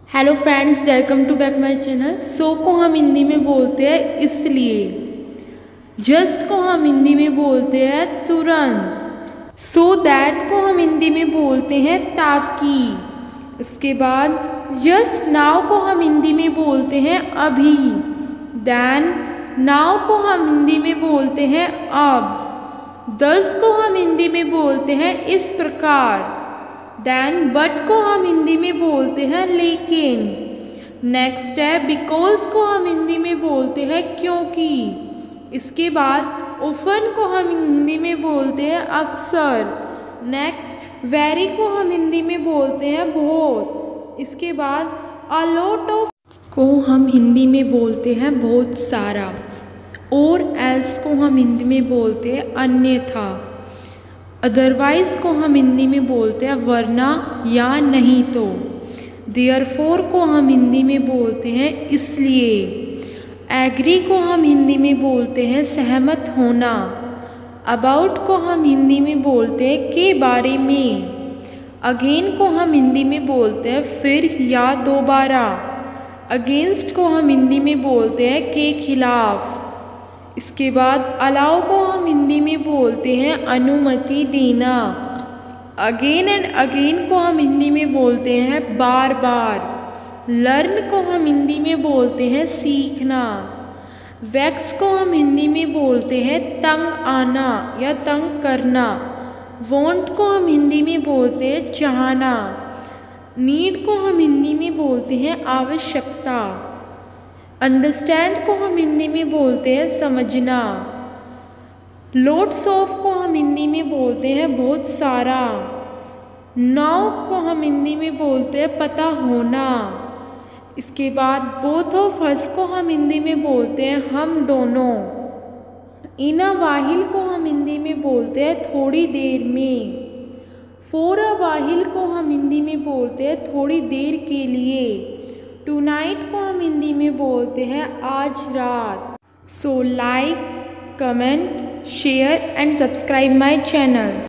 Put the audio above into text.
Hello friends, welcome to back my channel. So को हम हिंदी में बोलते हैं इसलिए। जस्ट को हम हिंदी में बोलते हैं तुरंत। सो दैट को हम हिंदी में बोलते हैं ताकि। इसके बाद जस्ट नाउ को हम हिंदी में बोलते हैं अभी। देन नाउ को हम हिंदी में बोलते हैं अब। दस को हम हिंदी में बोलते हैं इस प्रकार। देन बट को हम हिंदी में बोलते हैं लेकिन। नेक्स्ट है बिकॉज को हम हिंदी में बोलते हैं क्योंकि। इसके बाद ऑफन को हम हिंदी में बोलते हैं अक्सर। नेक्स्ट वेरी को हम हिंदी में बोलते हैं बहुत। इसके बाद अ लॉट ऑफ को हम हिंदी में बोलते हैं बहुत सारा। और एल्स को हम हिंदी में बोलते हैं अन्यथा। अदरवाइज को हम हिंदी में बोलते हैं वरना या नहीं तो। देयरफॉर को हम हिंदी में बोलते हैं इसलिए। एग्री को हम हिंदी में बोलते हैं सहमत होना। अबाउट को हम हिंदी में बोलते हैं के बारे में। अगेन को हम हिंदी में बोलते हैं फिर या दोबारा। अगेंस्ट को हम हिंदी में बोलते हैं के खिलाफ। इसके बाद अलाउ को हम हिंदी में बोलते हैं अनुमति देना। अगेन एंड अगेन को हम हिंदी में बोलते हैं बार बार। लर्न को हम हिंदी में बोलते हैं सीखना। वैक्स को हम हिंदी में बोलते हैं तंग आना या तंग करना। वांट को हम हिंदी में बोलते हैं चाहना। नीड को हम हिंदी में बोलते हैं आवश्यकता। अंडरस्टैंड को हम हिंदी में बोलते हैं समझना। लोट्स ऑफ को हम हिंदी में बोलते हैं बहुत सारा। नाउ को हम हिंदी में बोलते हैं पता होना। इसके बाद बोथ ऑफ अस को हम हिंदी में बोलते हैं हम दोनों। इन अ वाहिल को हम हिंदी में बोलते हैं थोड़ी देर में। फॉर अ वाहिल को हम हिंदी में बोलते हैं थोड़ी देर के लिए। टुनाइट को हम हिंदी में बोलते हैं आज रात। So like, comment, share and subscribe my channel.